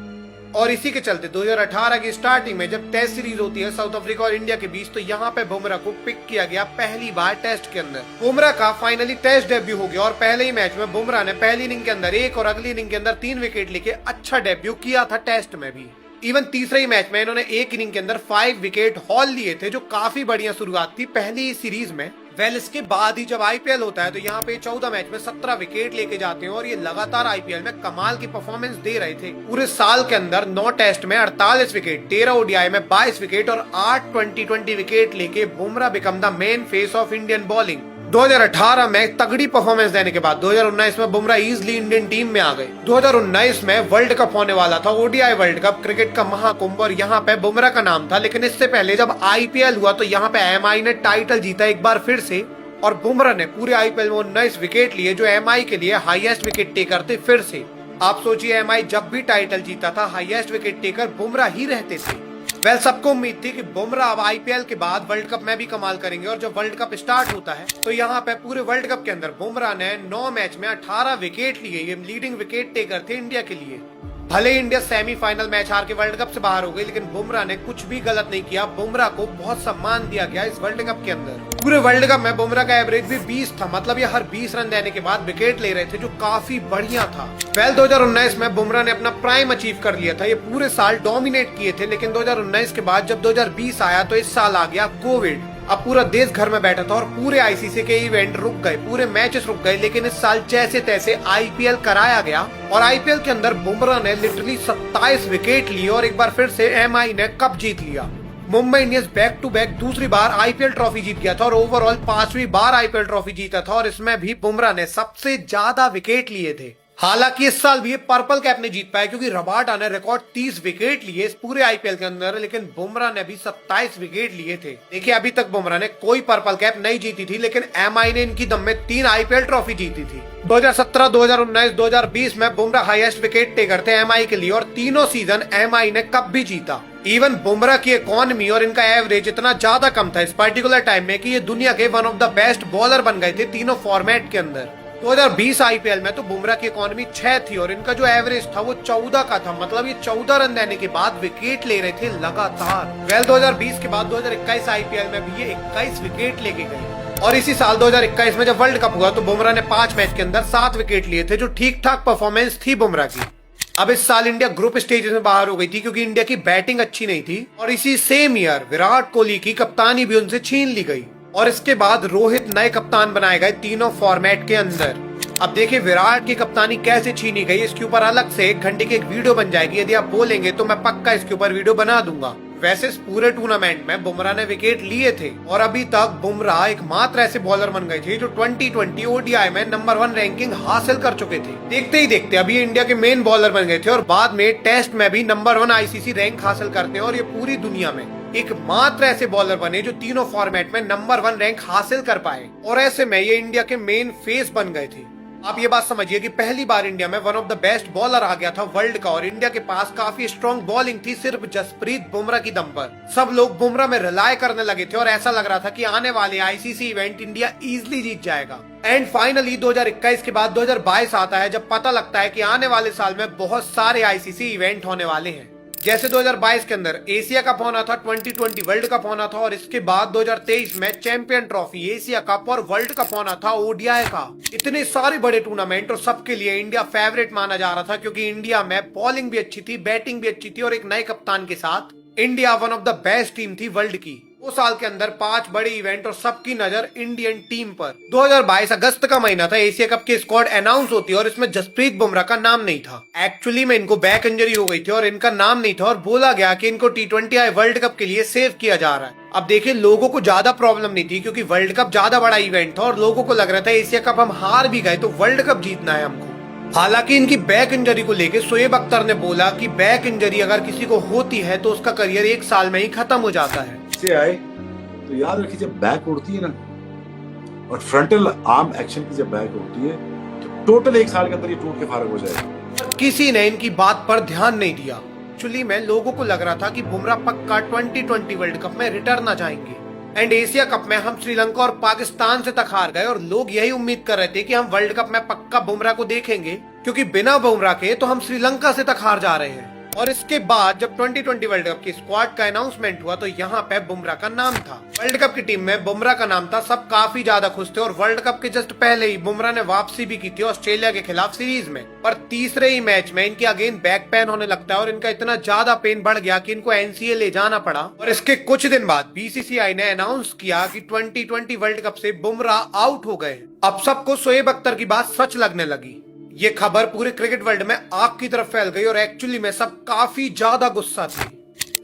और इसी के चलते 2018 की स्टार्टिंग में जब टेस्ट सीरीज होती है साउथ अफ्रीका और इंडिया के बीच, तो यहाँ पे बुमराह को पिक किया गया पहली बार टेस्ट के अंदर। बुमराह का फाइनली टेस्ट डेब्यू हो गया और पहले ही मैच में बुमराह ने पहली इनिंग के अंदर 1 और अगली इनिंग के अंदर 3 विकेट लेके अच्छा डेब्यू किया था टेस्ट में भी। इवन तीसरे ही मैच में इन्होंने एक इनिंग के अंदर 5 विकेट हॉल लिए थे, जो काफी बढ़िया शुरुआत थी पहली सीरीज में। वेल, इसके बाद ही जब आईपीएल होता है तो यहाँ पे 14 मैच में 17 विकेट लेके जाते हैं और ये लगातार आईपीएल में कमाल की परफॉर्मेंस दे रहे थे। पूरे साल के अंदर 9 टेस्ट में 48 विकेट, 13 ओडीआई में 22 विकेट और 8 20-20 विकेट लेके Bumrah become the main face of Indian bowling. 2018 में तगड़ी परफॉर्मेंस देने के बाद 2019 में बुमराह इजीली इंडियन टीम में आ गए। 2019 में वर्ल्ड कप होने वाला था, ओडीआई वर्ल्ड कप, क्रिकेट का महाकुंभ, और यहाँ पे बुमराह का नाम था। लेकिन इससे पहले जब आईपीएल हुआ तो यहाँ पे एमआई ने टाइटल जीता एक बार फिर से और बुमराह ने पूरे आईपीएल में 19 विकेट लिए, जो एमआई के लिए हाईएस्ट विकेट टेकर थे फिर से। आप सोचिए, एमआई जब भी टाइटल जीता था हाईएस्ट विकेट टेकर बुमराह ही रहते थे। वेल, सबको उम्मीद थी कि बुमराह अब आईपीएल के बाद वर्ल्ड कप में भी कमाल करेंगे और जब वर्ल्ड कप स्टार्ट होता है तो यहाँ पे पूरे वर्ल्ड कप के अंदर बुमराह ने 9 मैच में 18 विकेट लिए। ये लीडिंग विकेट टेकर थे इंडिया के लिए। भले इंडिया सेमीफाइनल मैच हार के वर्ल्ड कप से बाहर हो गई, लेकिन बुमराह ने कुछ भी गलत नहीं किया। बुमराह को बहुत सम्मान दिया गया इस वर्ल्ड कप के अंदर। पूरे वर्ल्ड कप में बुमराह का एवरेज भी 20 था, मतलब ये हर 20 रन देने के बाद विकेट ले रहे थे, जो काफी बढ़िया था। वेल, 2019 में बुमराह ने अपना प्राइम अचीव कर लिया था। ये पूरे साल डोमिनेट किए थे, लेकिन 2019 के बाद जब 2020 आया तो इस साल आ गया कोविड। अब पूरा देश घर में बैठा था और पूरे आईसीसी के इवेंट रुक गए, पूरे मैचेस रुक गए। लेकिन इस साल जैसे तैसे आईपीएल कराया गया और आईपीएल के अंदर बुमराह ने लिटरली 27 विकेट लिए और एक बार फिर से एमआई ने कप जीत लिया। Mumbai Indians back to back दूसरी बार आईपीएल ट्रॉफी जीत गया था और ओवरऑल 5वीं बार आईपीएल ट्रॉफी जीता था और इसमें भी बुमराह ने सबसे ज्यादा विकेट लिए थे। हालांकि इस साल भी ये पर्पल कैप नहीं जीत पाया क्योंकि रबाडा ने रिकॉर्ड 30 विकेट लिए इस पूरे आईपीएल के अंदर, लेकिन बुमराह ने भी 27 विकेट लिए थे। देखिए, अभी तक बुमराह ने कोई पर्पल कैप नहीं जीती थी, लेकिन एमआई ने इनकी दम में 3 आईपीएल ट्रॉफी जीती थी। 2017, 2019, 2020 में बुमराह हाईएस्ट विकेट टेकर थे एमआई के लिए और तीनों सीजन एमआई ने कप भी जीता। इवन बुमराह की इकोनॉमी और इनका एवरेज इतना ज्यादा कम था इस पर्टिकुलर टाइम में कि ये दुनिया के one of the best bowler बन गए थे तीनों फॉर्मेट के अंदर। 2020 आईपीएल में तो बुमराह की इकोनॉमी 6 थी और इनका जो एवरेज था वो 14 का था, मतलब ये 14 रन देने के बाद विकेट ले रहे थे लगातार। वेल, 2020 के बाद 2021 आईपीएल में भी ये 21 विकेट लेके गए और इसी साल 2021 में जब वर्ल्ड कप हुआ तो बुमराह ने 5 मैच के अंदर 7 विकेट लिए थे, जो ठीक ठाक परफॉर्मेंस थी बुमराह की। अब इस साल इंडिया ग्रुप स्टेज में बाहर हो गई थी क्योंकि इंडिया की बैटिंग अच्छी नहीं थी और इसी सेम ईयर विराट कोहली की कप्तानी भी उनसे छीन ली गई और इसके बाद रोहित नए कप्तान बनाए गए तीनों फॉर्मेट के अंदर। अब देखिए, विराट की कप्तानी कैसे छीनी गई, इसके ऊपर अलग से 1 घंटे की एक वीडियो बन जाएगी। यदि आप बोलेंगे तो मैं पक्का इसके ऊपर वीडियो बना दूंगा। वैसे इस पूरे टूर्नामेंट में बुमराह ने विकेट लिए थे और अभी तक बुमराह एकमात्र ऐसे बॉलर बन गए थे जो 2020 ओडीआई में नंबर 1 रैंकिंग हासिल कर चुके थे। देखते ही देखते अभी इंडिया के मेन बॉलर बन गए थे और बाद में टेस्ट में भी नंबर 1 आईसीसी रैंक हासिल करते हैं और ये पूरी दुनिया में एकमात्र ऐसे बॉलर बने जो तीनों फॉर्मेट में नंबर 1 रैंक हासिल कर पाए और ऐसे में ये इंडिया के मेन फेस बन गए थे। आप ये बात समझिए कि पहली बार इंडिया में one of the best bowler आ गया था वर्ल्ड का और इंडिया के पास काफी स्ट्रॉन्ग बॉलिंग थी सिर्फ जसप्रीत बुमराह की दम पर। सब लोग बुमराह में रिलाय करने लगे थे और ऐसा लग रहा था कि आने वाले आईसीसी इवेंट इंडिया इजीली जीत जाएगा। एंड फाइनली 2021 के बाद 2022 आता है जब पता लगता है कि आने वाले साल में बहुत सारे आईसीसी इवेंट होने वाले हैं। जैसे 2022 के अंदर एशिया कप होना था, 2020 वर्ल्ड कप होना था और इसके बाद 2023 में चैंपियन ट्रॉफी, एशिया कप और वर्ल्ड कप होना था ओडीआई का। इतने सारे बड़े टूर्नामेंट और सबके लिए इंडिया फेवरेट माना जा रहा था क्योंकि इंडिया में बॉलिंग भी अच्छी थी, बैटिंग भी अच्छी थी और एक नए कप्तान के साथ India one of the best team थी वर्ल्ड की। 2 साल के अंदर 5 बड़े इवेंट और सबकी नजर इंडियन टीम पर। 2022 अगस्त का महीना था, एशिया कप की स्क्वाड अनाउंस होती है और इसमें जसप्रीत बुमराह का नाम नहीं था। एक्चुअली में इनको बैक इंजरी हो गई थी और इनका नाम नहीं था और बोला गया कि इनको T20I वर्ल्ड कप के लिए सेव किया जा रहा है। अब देखिए, लोगों को ज्यादा प्रॉब्लम नहीं थी क्योंकि वर्ल्ड कप ज्यादा बड़ा इवेंट था और लोगों को लग रहा था एशिया कप हम हार भी गए तो वर्ल्ड कप जीतना है हमको। हालांकि इनकी बैक इंजरी को लेकर शोएब अख्तर ने बोला कि बैक इंजरी अगर किसी को होती है तो उसका करियर 1 साल में ही खत्म हो जाता है। से आए तो याद रखिए, जब बैक उड़ती है ना और फ्रंटल आर्म एक्शन की जब बैक उड़ती है तो टोटल 1 साल के अंदर ये टूट के फारग हो जाएगा। किसी ने इनकी बात पर ध्यान नहीं दिया। एक्चुअली में लोगों को लग रहा था कि बुमराह पक्का T20 वर्ल्ड कप में रिटर्न आ जाएंगे एंड एशिया कप में हम श्रीलंका और पाकिस्तान से तक हार गए और लोग यही उम्मीद कर रहे थे कि हम वर्ल्ड कप में पक्का बुमराह को देखेंगे क्योंकि बिना बुमराह के तो हम श्रीलंका से तक हार जा रहे हैं। और इसके बाद जब T20 वर्ल्ड कप की स्क्वाड का अनाउंसमेंट हुआ तो यहाँ पे बुमराह का नाम था। वर्ल्ड कप की टीम में बुमराह का नाम था, सब काफी ज्यादा खुश थे और वर्ल्ड कप के जस्ट पहले ही बुमराह ने वापसी भी की थी ऑस्ट्रेलिया के खिलाफ सीरीज में। पर तीसरे ही मैच में इनकी अगेन बैक पेन होने लगता है और इनका इतना ज्यादा पेन बढ़ गया कि इनको NCA ले जाना पड़ा। और इसके कुछ दिन बाद BCCI ने अनाउंस किया कि T20 वर्ल्ड कप से बुमराह आउट हो गए। अब सबको शोएब अख्तर की बात सच लगने लगी। ये खबर पूरे क्रिकेट वर्ल्ड में आग की तरफ फैल गई और एक्चुअली में सब काफी ज्यादा गुस्सा थे।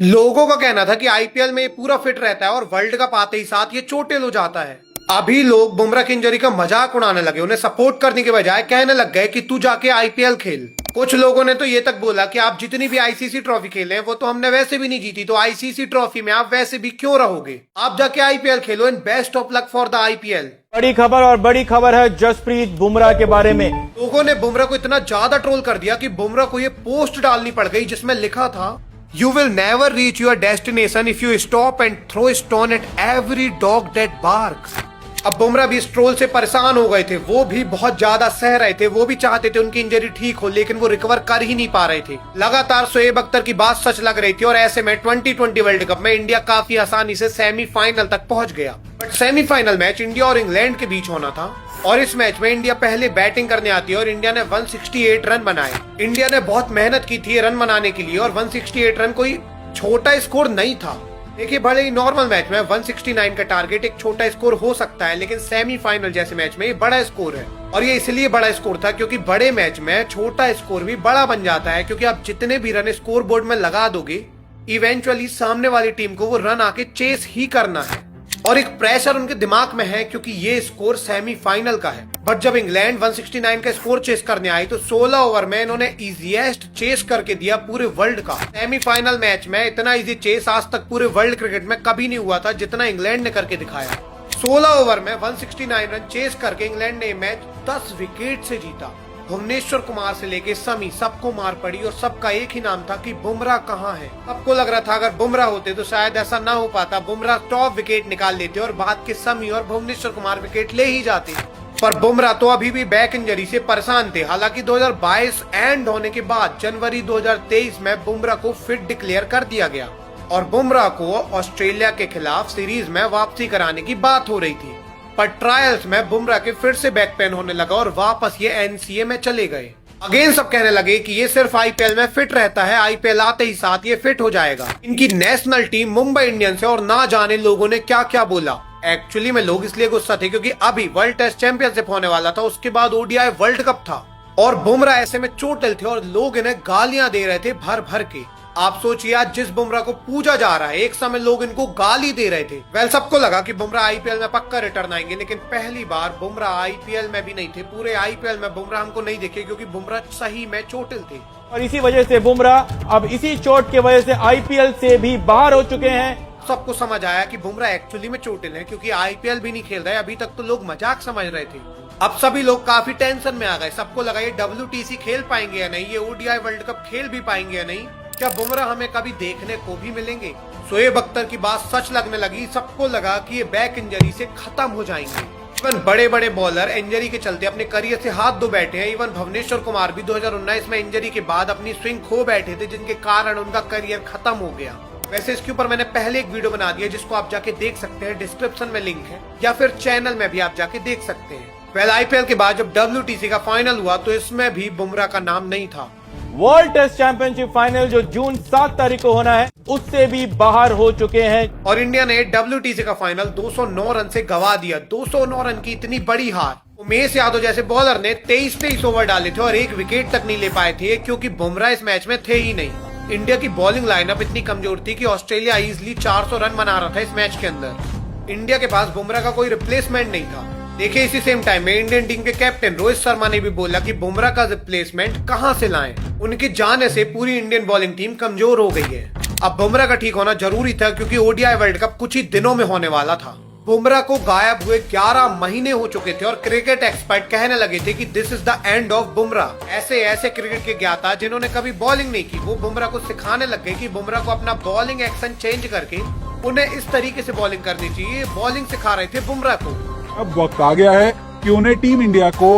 लोगों का कहना था कि IPL में ये पूरा फिट रहता है और वर्ल्ड कप आते ही साथ ये चोटिल हो जाता है। अभी लोग बुमराह की इंजरी का मजाक उड़ाने लगे, उन्हें सपोर्ट करने के बजाय कहने लग गए कि तू जाके IPL खेल। कुछ लोगों ने तो ये तक बोला कि आप जितनी भी ICC ट्रॉफी खेले हैं वो तो हमने वैसे भी नहीं जीती, तो ICC ट्रॉफी में आप वैसे भी क्यों रहोगे, आप जाके IPL Khelo and best of luck for the IPL। बड़ी खबर और बड़ी खबर है जसप्रीत बुमराह के बारे में। लोगों ने बुमराह को इतना ज्यादा ट्रोल कर दिया कि बुमराह को ये पोस्ट डालनी पड़ गई जिसमें लिखा था, you will never reach your destination if you stop and throw stone at every dog that barks. अब बुमराह भी इस ट्रोल से परेशान हो गए थे, वो भी बहुत ज्यादा सह रहे थे, वो भी चाहते थे उनकी इंजरी ठीक हो लेकिन वो रिकवर कर ही नहीं पा रहे थे। लगातार शोएब अख्तर की बात सच लग रही थी और ऐसे में T20 वर्ल्ड कप में इंडिया काफी आसानी से सेमीफाइनल तक पहुंच गया। बट सेमीफाइनल मैच इंडिया और इंग्लैंड के बीच होना था और इस मैच में इंडिया पहले बैटिंग करने आती है और इंडिया ने 168 रन बनाए। इंडिया ने बहुत मेहनत की थी रन बनाने के लिए और 168 रन कोई छोटा स्कोर नहीं था। देखिए, भले ही नॉर्मल मैच में 169 का टारगेट एक छोटा स्कोर हो सकता है लेकिन सेमीफाइनल जैसे मैच में ये बड़ा स्कोर है और ये इसलिए बड़ा स्कोर था क्योंकि बड़े मैच में छोटा स्कोर भी बड़ा बन जाता है क्योंकि आप जितने भी रन स्कोर बोर्ड में लगा दोगे इवेंचुअली सामने वाली टीम को वो रन आके चेस ही करना है और एक प्रेशर उनके दिमाग में है क्योंकि ये स्कोर सेमीफाइनल का है। बट जब इंग्लैंड 169 का स्कोर चेस करने आई तो 16 ओवर में इन्होंने इजीएस्ट चेस करके दिया पूरे वर्ल्ड का। सेमीफाइनल मैच में इतना इजी चेस आज तक पूरे वर्ल्ड क्रिकेट में कभी नहीं हुआ था जितना इंग्लैंड ने करके दिखाया। 16 ओवर में 169 रन चेस करके इंग्लैंड ने मैच 10 विकेट से जीता। भुवनेश्वर कुमार से लेके समी सबको मार पड़ी और सबका एक ही नाम था कि बुमराह कहाँ है। सबको लग रहा था अगर बुमराह होते तो शायद ऐसा ना हो पाता, बुमराह टॉप विकेट निकाल लेते और बाद के समी और भुवनेश्वर कुमार विकेट ले ही जाते। पर बुमराह तो अभी भी बैक इंजरी से परेशान थे। हालांकि 2022 एंड होने के बाद जनवरी 2023 में बुमराह को फिट डिक्लेयर कर दिया गया और बुमराह को ऑस्ट्रेलिया के खिलाफ सीरीज में वापसी कराने की बात हो रही थी। पर ट्रायल्स में बुमराह के फिर से बैक पेन होने लगा और वापस ये NCA में चले गए। अगेन सब कहने लगे कि ये सिर्फ IPL में फिट रहता है, IPL आते ही साथ ये फिट हो जाएगा। इनकी नेशनल टीम मुंबई इंडियंस है और ना जाने लोगों ने क्या क्या बोला। एक्चुअली में लोग इसलिए गुस्सा थे क्योंकि अभी वर्ल्ड टेस्ट चैंपियनशिप होने वाला था, उसके बाद ODI वर्ल्ड कप था और बुमराह ऐसे में चोटिल थे और लोग इन्हें गालियां दे रहे थे भर भर के। आप सोचिए, आज जिस बुमराह को पूजा जा रहा है एक समय लोग इनको गाली दे रहे थे। वेल, सबको लगा कि बुमराह IPL में पक्का रिटर्न आएंगे लेकिन पहली बार बुमराह IPL में भी नहीं थे। पूरे IPL में बुमराह हमको नहीं देखे क्योंकि बुमराह सही में चोटिल थे और इसी वजह से बुमराह अब इसी चोट की वजह से IPL से भी बाहर हो चुके हैं। सबको समझ आया कि बुमराह एक्चुअली में चोटिल है क्योंकि IPL भी नहीं खेल रहे। अभी तक तो लोग मजाक समझ रहे थे, अब सभी लोग काफी टेंशन में आ गए। सबको लगा ये WTC खेल पाएंगे या नहीं, ये ODI वर्ल्ड कप खेल भी पाएंगे या नहीं, क्या बुमराह हमें कभी देखने को भी मिलेंगे। शोएब अख्तर की बात सच लगने लगी, सबको लगा कि ये बैक इंजरी से खत्म हो जाएंगे। इवन बड़े बड़े बॉलर इंजरी के चलते अपने करियर से हाथ धो बैठे हैं। इवन भुवनेश्वर कुमार भी 2019 में इंजरी के बाद अपनी स्विंग खो बैठे थे जिनके कारण उनका करियर खत्म हो गया। वैसे इसके ऊपर मैंने पहले एक वीडियो बना दिया जिसको आप जाके देख सकते हैं, डिस्क्रिप्शन में लिंक है या फिर चैनल में भी आप जाके देख सकते हैं। वेल, IPL के बाद जब WTC का फाइनल हुआ तो इसमें भी बुमराह का नाम नहीं था। वर्ल्ड टेस्ट चैंपियनशिप फाइनल जो जून 7 तारीख को होना है उससे भी बाहर हो चुके हैं। और इंडिया ने WTC का फाइनल 209 रन से गवा दिया। 209 रन की इतनी बड़ी हार। उमेश यादव जैसे बॉलर ने 23 ओवर डाले थे और एक विकेट तक नहीं ले पाए थे क्योंकि बुमराह इस मैच में थे ही नहीं। इंडिया की बॉलिंग लाइनअप इतनी कमजोर थी कि ऑस्ट्रेलिया इजीली 400 रन बना रहा था इस मैच के अंदर। इंडिया के पास बुमराह का कोई रिप्लेसमेंट नहीं था। देखिए इसी सेम टाइम में इंडियन टीम के कैप्टन रोहित शर्मा ने भी बोला कि बुमराह का रिप्लेसमेंट कहां से लाएं। उनके जाने से पूरी इंडियन बॉलिंग टीम कमजोर हो गई है। अब बुमराह का ठीक होना जरूरी था क्योंकि ODI वर्ल्ड कप कुछ ही दिनों में होने वाला था। बुमराह को गायब हुए 11 महीने हो चुके थे और क्रिकेट एक्सपर्ट कहने लगे थे कि this is the end of Bumrah. ऐसे क्रिकेट के ज्ञाता जिन्होंने कभी बॉलिंग नहीं की वो बुमराह को सिखाने लग गए कि बुमराह को अपना बॉलिंग एक्शन चेंज करके उन्हें इस तरीके से बॉलिंग करनी चाहिए। बॉलिंग सिखा रहे थे बुमराह को। अब वक्त आ गया है कि उन्हें टीम इंडिया को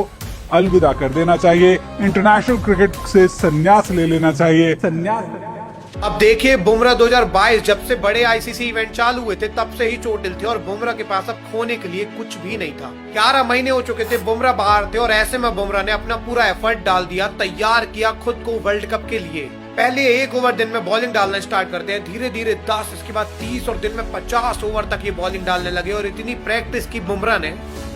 अलविदा कर देना चाहिए। इंटरनेशनल क्रिकेट से संन्यास ले लेना चाहिए। अब देखिए बुमराह 2022 जब से बड़े ICC इवेंट चालू हुए थे तब से ही चोटिल थे और बुमराह के पास अब खोने के लिए कुछ भी नहीं था। 11 महीने हो चुके थे बुमराह बाहर थे और ऐसे में बुमराह ने अपना पूरा एफर्ट डाल दिया, तैयार किया खुद को वर्ल्ड कप के लिए। पहले 1 ओवर दिन में बॉलिंग डालना स्टार्ट करते हैं, धीरे धीरे 10, इसके बाद 30 और दिन में 50 ओवर तक ये बॉलिंग डालने लगे। और इतनी प्रैक्टिस की बुमराह ने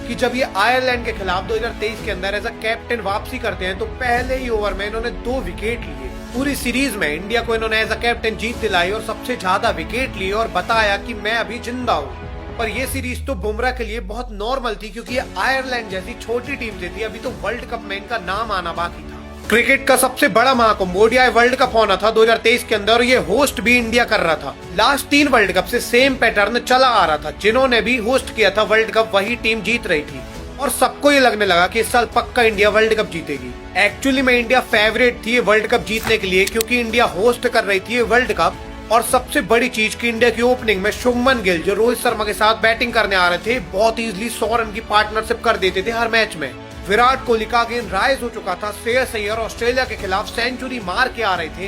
कि जब ये आयरलैंड के खिलाफ 2023 के अंदर एज अ कैप्टन वापसी करते हैं तो पहले ही ओवर में इन्होंने 2 विकेट लिए। पूरी सीरीज में इंडिया को इन्होंने एज अ कैप्टन जीत दिलाई और सबसे ज्यादा विकेट लिए और बताया कि मैं अभी जिंदा हूँ। पर ये सीरीज तो बुमराह के लिए बहुत नॉर्मल थी क्योंकि ये आयरलैंड जैसी छोटी टीम से थी। अभी तो वर्ल्ड कप में इनका नाम आना बाकी था। क्रिकेट का सबसे बड़ा महाकुंभ ODI वर्ल्ड कप होना था 2023 के अंदर और ये होस्ट भी इंडिया कर रहा था। लास्ट 3 वर्ल्ड कप से सेम पैटर्न चला आ रहा था। जिन्होंने भी होस्ट किया था वर्ल्ड कप वही टीम जीत रही थी और सबको ये लगने लगा कि इस साल पक्का इंडिया वर्ल्ड कप जीतेगी। एक्चुअली में इंडिया फेवरेट थी वर्ल्ड कप जीतने के लिए क्योंकि इंडिया होस्ट कर रही थी वर्ल्ड कप। और सबसे बड़ी चीज कि इंडिया की ओपनिंग में शुभमन गिल जो रोहित शर्मा के साथ बैटिंग करने आ रहे थे बहुत इजीली 100 रन की पार्टनरशिप कर देते थे हर मैच में। विराट कोहली का गेंद राइज हो चुका था। श्रेयस अय्यर ऑस्ट्रेलिया के खिलाफ सेंचुरी मार के आ रहे थे।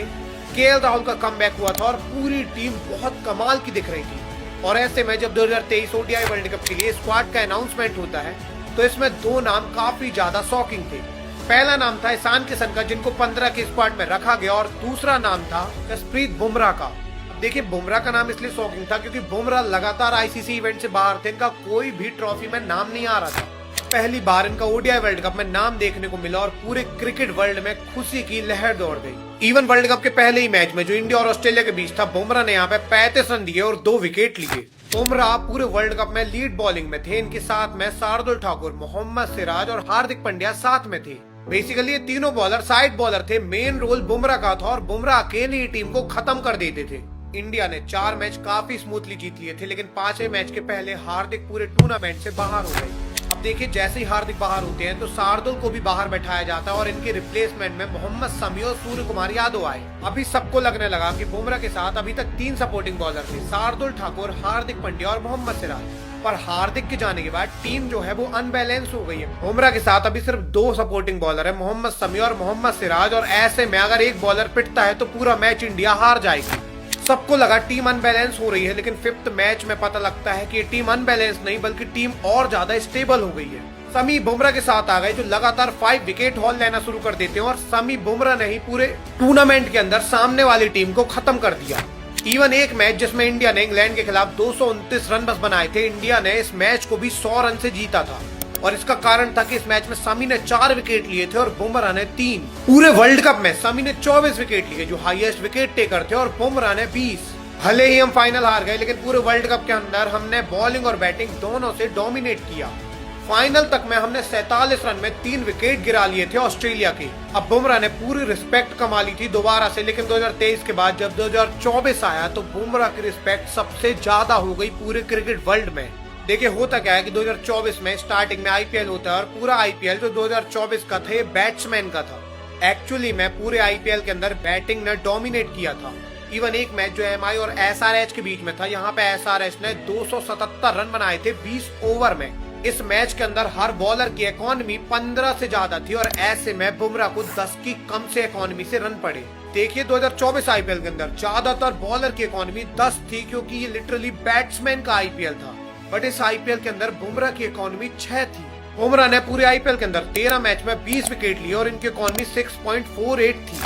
KL राहुल का कमबैक हुआ था और पूरी टीम बहुत कमाल की दिख रही थी। और ऐसे में जब 2023 ODI वर्ल्ड कप के लिए स्क्वाड का अनाउंसमेंट होता है तो इसमें 2 नाम काफी ज्यादा शॉकिंग थे। पहला नाम था ईशान किशन का जिनको 15 के स्क्वाड में रखा गया और दूसरा नाम था जसप्रीत बुमराह का। अब देखिए बुमराह का नाम इसलिए शॉकिंग था क्योंकि बुमराह लगातार ICC इवेंट से बाहर थे। इनका कोई भी ट्रॉफी में नाम नहीं आ रहा था। पहली बार इनका ODI वर्ल्ड कप में नाम देखने को मिला और पूरे क्रिकेट वर्ल्ड में खुशी की लहर दौड़ गई। इवन वर्ल्ड कप के पहले ही मैच में जो इंडिया और ऑस्ट्रेलिया के बीच था बुमराह ने यहाँ पे 35 रन दिए और 2 विकेट लिए। बुमराह पूरे वर्ल्ड कप में लीड बॉलिंग में थे। इनके साथ में शार्दुल ठाकुर, मोहम्मद सिराज और हार्दिक पांड्या साथ में थे। बेसिकली ये तीनों बॉलर साइड बॉलर थे। मेन रोल बुमराह का था और बुमराह अकेले ही टीम को खत्म कर देते थे। इंडिया ने 4 मैच काफी स्मूथली जीत लिए थे लेकिन 5वें मैच के पहले हार्दिक पूरे टूर्नामेंट से बाहर हो गए। अब देखिए जैसे ही हार्दिक बाहर होते हैं तो शार्दुल को भी बाहर बैठाया जाता है और इनके रिप्लेसमेंट में मोहम्मद शमी और सूर्य कुमार यादव आए। अभी सबको लगने लगा कि बुमराह के साथ अभी तक 3 सपोर्टिंग बॉलर थे, शार्दुल ठाकुर, हार्दिक पांड्या और मोहम्मद सिराज। पर हार्दिक के जाने के बाद टीम जो है वो अनबैलेंस हो गई है। बुमराह के साथ अभी सिर्फ 2 सपोर्टिंग बॉलर है, मोहम्मद शमी और मोहम्मद सिराज। और ऐसे में अगर एक बॉलर पिटता है तो पूरा मैच इंडिया हार जाएगी। सबको लगा टीम अनबैलेंस हो रही है लेकिन 5th मैच में पता लगता है कि ये टीम अनबैलेंस नहीं बल्कि टीम और ज्यादा स्टेबल हो गई है। शमी बुमराह के साथ आ गए जो लगातार 5 विकेट हॉल लेना शुरू कर देते हैं और शमी बुमराह ने ही पूरे टूर्नामेंट के अंदर सामने वाली टीम को खत्म कर दिया। इवन एक मैच जिसमें इंडिया ने इंग्लैंड के खिलाफ 229 रन बस बनाए थे, इंडिया ने इस मैच को भी 100 रन से जीता था। और इसका कारण था कि इस मैच में शमी ने 4 विकेट लिए थे और बुमराह ने 3। पूरे वर्ल्ड कप में शमी ने 24 विकेट लिए जो हाईएस्ट विकेट टेकर थे और बुमराह ने 20। भले ही हम फाइनल हार गए लेकिन पूरे वर्ल्ड कप के अंदर हमने बॉलिंग और बैटिंग दोनों से डोमिनेट किया। फाइनल तक में हमने 47 रन में 3 विकेट गिरा लिए थे ऑस्ट्रेलिया के। अब बुमराह ने पूरी रिस्पेक्ट कमा ली थी दोबारा से, लेकिन 2023 के बाद जब 2024 आया तो बुमराह की रिस्पेक्ट सबसे ज्यादा हो गई पूरे क्रिकेट वर्ल्ड में। देखिए होता क्या है कि 2024 में स्टार्टिंग में IPL होता है और पूरा IPL जो 2024 का था ये बैट्समैन का था। एक्चुअली में पूरे IPL के अंदर बैटिंग ने डोमिनेट किया था। इवन एक मैच जो MI और SRH के बीच में था, यहाँ पे SRH ने 277 रन बनाए थे 20 ओवर में। इस मैच के अंदर हर बॉलर की इकोनॉमी 15 से ज्यादा थी और ऐसे में बुमराह को 10 की कम से इकोनॉमी से रन पड़े। देखिए 2024 IPL के अंदर ज्यादातर बॉलर की इकोनॉमी 10 थी क्योंकि ये लिटरली बैट्समैन का IPL था, बट इस IPL के अंदर बुमराह की इकोनॉमी 6 थी। बुमराह ने पूरे IPL के अंदर 13 मैच में 20 विकेट लिए और इनकी इकोनॉमी 6.48 थी।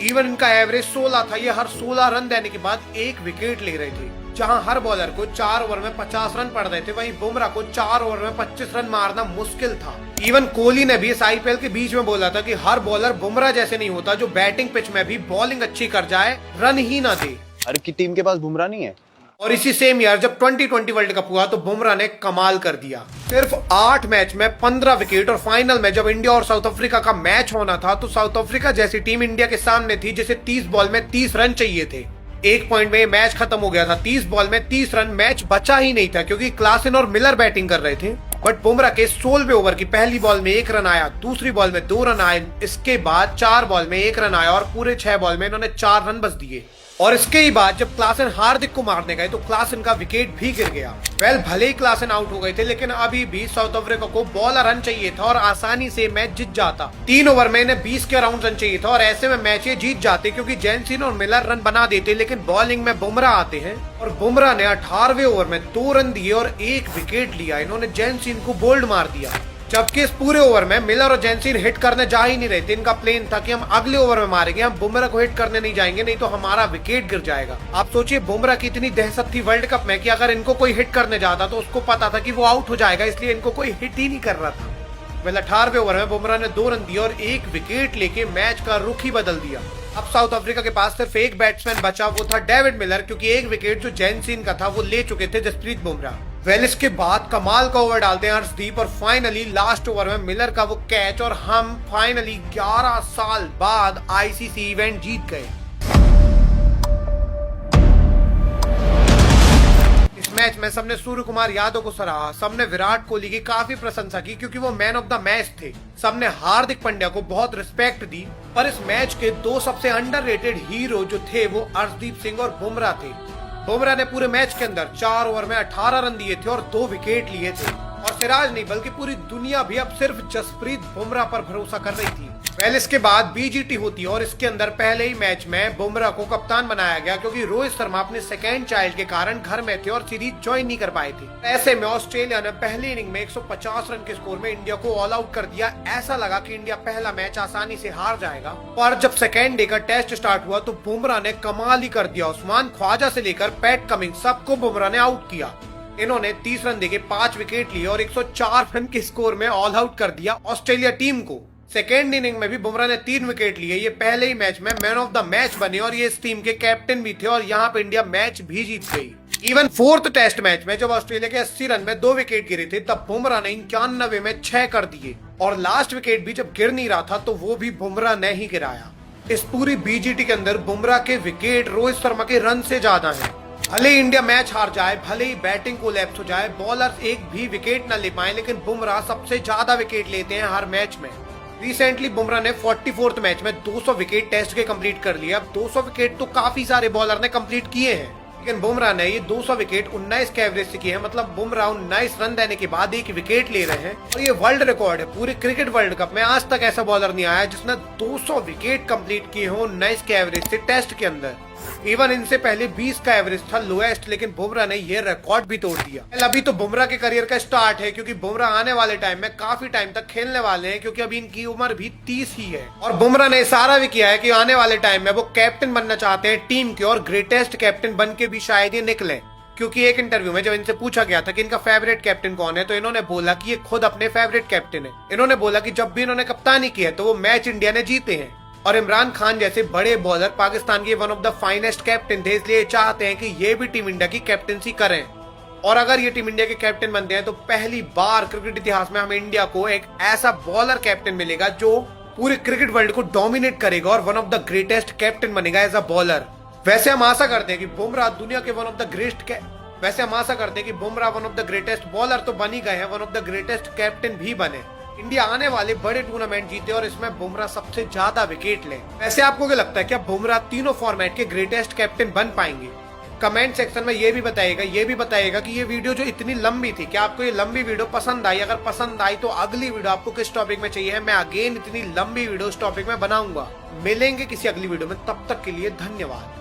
इवन इनका एवरेज 16 था। ये हर 16 रन देने के बाद एक विकेट ले रहे थे। जहां हर बॉलर को 4 ओवर में 50 रन पड़ रहे थे, वहीं बुमराह को 4 ओवर में 25 रन मारना मुश्किल था। इवन कोहली ने भी इस आईपीएल के बीच में बोला था कि हर बॉलर बुमराह जैसे नहीं होता जो बैटिंग पिच में भी बॉलिंग अच्छी कर जाए, रन ही ना दे। हर की टीम के पास बुमराह नहीं है। और इसी सेम ईयर जब 2020 वर्ल्ड कप हुआ तो बुमराह ने कमाल कर दिया। सिर्फ 8 मैच में 15 विकेट, और फाइनल में जब इंडिया और साउथ अफ्रीका का मैच होना था तो साउथ अफ्रीका जैसी टीम इंडिया के सामने थी जिसे 30 बॉल में 30 रन चाहिए थे। एक पॉइंट में मैच खत्म हो गया था। 30 बॉल में 30 रन, मैच बचा ही नहीं था क्योंकि क्लासन और मिलर बैटिंग कर रहे थे। बट बुमराह के 16वें ओवर की पहली बॉल में 1 रन आया, दूसरी बॉल में 2 रन आए, इसके बाद 4 बॉल में 1 रन आया और पूरे 6 बॉल में इन्होंने 4 रन बस दिए। और इसके ही बाद जब क्लासन हार्दिक को मारने गए तो क्लासन का विकेट भी गिर गया। भले ही क्लासन आउट हो गए थे, लेकिन अभी भी साउथ अफ्रीका को 12 रन चाहिए था और आसानी से मैच जीत जाता। 3 ओवर में इन्हें 20 के अराउंड रन चाहिए था और ऐसे में मैच ये जीत जाते क्योंकि जैनसन और मिलर रन बना देते, लेकिन बॉलिंग में बुमराह आते हैं और बुमराह ने 18वें ओवर में 2 रन दिए और 1 विकेट लिया। इन्होंने जैनसन को बोल्ड मार दिया, जबकि इस पूरे ओवर में मिलर और जैनसन हिट करने जा ही नहीं रहे थे। इनका प्लान था कि हम अगले ओवर में मारेंगे, हम बुमराह को हिट करने नहीं जाएंगे, नहीं तो हमारा विकेट गिर जाएगा। आप सोचिए बुमराह की इतनी दहशत थी वर्ल्ड कप में कि अगर इनको कोई हिट करने जाता तो उसको पता था कि वो आउट हो जाएगा, इसलिए इनको कोई हिट ही नहीं कर रहा था। 18वें ओवर में बुमराह ने 2 रन दिए और 1 विकेट लेके मैच का रुख ही बदल दिया। अब साउथ अफ्रीका के पास सिर्फ एक बैट्समैन बचा, वो था डेविड मिलर, क्योंकि 1 विकेट जो जैनसन का था वो ले चुके थे जसप्रीत बुमराह। इसके बाद कमाल का ओवर डालते हैं हर्षदीप और फाइनली लास्ट ओवर में मिलर का वो कैच और हम फाइनली 11 साल बाद आईसीसी इवेंट जीत गए। इस मैच में सबने सूर्य कुमार यादव को सराहा, सबने विराट कोहली की काफी प्रशंसा की क्योंकि वो मैन ऑफ द मैच थे, सबने हार्दिक पांड्या को बहुत रिस्पेक्ट दी। पर इस मैच के 2 सबसे अंडररेटेड हीरो जो थे वो हर्षदीप सिंह और बुमराह थे। बुमराह ने पूरे मैच के अंदर 4 ओवर में 18 रन दिए थे और 2 विकेट लिए थे। और सिराज नहीं बल्कि पूरी दुनिया भी अब सिर्फ जसप्रीत बुमराह पर भरोसा कर रही थी। इसके बाद बीजीटी होती है और इसके अंदर पहले ही मैच में बुमराह को कप्तान बनाया गया क्योंकि रोहित शर्मा अपने सेकेंड चाइल्ड के कारण घर में थे और सीरीज ज्वाइन नहीं कर पाए थे। ऐसे में ऑस्ट्रेलिया ने पहली इनिंग में 150 रन के स्कोर में इंडिया को ऑल आउट कर दिया। ऐसा लगा कि इंडिया पहला मैच आसानी से हार जाएगा, पर जब सेकेंड डे का टेस्ट स्टार्ट हुआ तो बुमराह ने कमाल ही कर दिया। उस्मान ख्वाजा से लेकर पैट कमिंस सबको बुमराह ने आउट किया। इन्होंने 30 रन देके 5 विकेट लिए और 104 रन के स्कोर में ऑल आउट कर दिया ऑस्ट्रेलिया टीम को। सेकेंड इनिंग में भी बुमराह ने 3 विकेट लिए। ये पहले ही मैच में मैन ऑफ द मैच बने और ये इस टीम के कैप्टन भी थे और यहाँ पे इंडिया मैच भी जीत गई। इवन 4th टेस्ट मैच में जब ऑस्ट्रेलिया के 80 रन में 2 विकेट गिरे थे तब बुमराह ने 91 में 6 कर दिए और लास्ट विकेट भी जब गिर नहीं रहा था तो वो भी बुमराह ने ही गिराया। इस पूरी बीजीटी के अंदर बुमराह के विकेट रोहित शर्मा के रन से ज्यादा है। भले ही इंडिया मैच हार जाए, भले ही बैटिंग कोलैप्स हो जाए, बॉलर्स एक भी विकेट न ले पाए, लेकिन बुमराह सबसे ज्यादा विकेट लेते हैं हर मैच में। रिसेंटली बुमराह ने 44th मैच में 200 विकेट टेस्ट के कंप्लीट कर लिए। अब 200 विकेट तो काफी सारे बॉलर ने कंप्लीट किए हैं, लेकिन बुमराह ने ये 200 विकेट 19 के एवरेज से किए हैं। मतलब बुमराह 19 रन देने के बाद 1 विकेट ले रहे हैं और ये वर्ल्ड रिकॉर्ड है। पूरे क्रिकेट वर्ल्ड कप में आज तक ऐसा बॉलर नहीं आया जिसने 200 विकेट कंप्लीट किए हो 19 के एवरेज से टेस्ट के अंदर। इवन इनसे पहले 20 का एवरेज था लोएस्ट, लेकिन बुमराह ने ये रिकॉर्ड भी तोड़ दिया। अभी तो बुमराह के करियर का स्टार्ट है क्योंकि बुमराह आने वाले टाइम में काफी टाइम तक खेलने वाले हैं क्योंकि अभी इनकी उम्र भी 30 ही है। और बुमराह ने इशारा भी किया है कि आने वाले टाइम में वो कैप्टन बनना चाहते हैं टीम के और ग्रेटेस्ट कैप्टन बन के भी शायद ये निकले। क्योंकि एक इंटरव्यू में जब इनसे पूछा गया था कि इनका फेवरेट कैप्टन कौन है तो इन्होंने बोला कि ये खुद अपने फेवरेट कैप्टन है। इन्होंने बोला कि जब भी इन्होंने कप्तानी की है तो वो मैच इंडिया ने जीते हैं और इमरान खान जैसे बड़े बॉलर पाकिस्तान के one of the finest captain थे, इसलिए चाहते हैं कि ये भी टीम इंडिया की कैप्टनसी करें। और अगर ये टीम इंडिया के कैप्टन बनते हैं तो पहली बार क्रिकेट इतिहास में हमें इंडिया को एक ऐसा बॉलर कैप्टन मिलेगा जो पूरे क्रिकेट वर्ल्ड को डोमिनेट करेगा और one of the greatest captain बनेगा एज अ बॉलर। वैसे हम आशा करते हैं कि बुमराह दुनिया के one of the greatest bowler तो बन ही गए हैं, one of the greatest captain भी बने। इंडिया आने वाले बड़े टूर्नामेंट जीते और इसमें बुमराह सबसे ज्यादा विकेट ले। वैसे आपको क्या लगता है, क्या बुमराह तीनों फॉर्मेट के ग्रेटेस्ट कैप्टन बन पाएंगे? कमेंट सेक्शन में ये भी बताइएगा कि ये वीडियो जो इतनी लंबी थी, क्या आपको ये लंबी वीडियो पसंद आई? अगर पसंद आई तो अगली वीडियो आपको किस टॉपिक में चाहिए, मैं अगेन इतनी लंबी वीडियो इस टॉपिक में बनाऊंगा। मिलेंगे किसी अगली वीडियो में, तब तक के लिए धन्यवाद।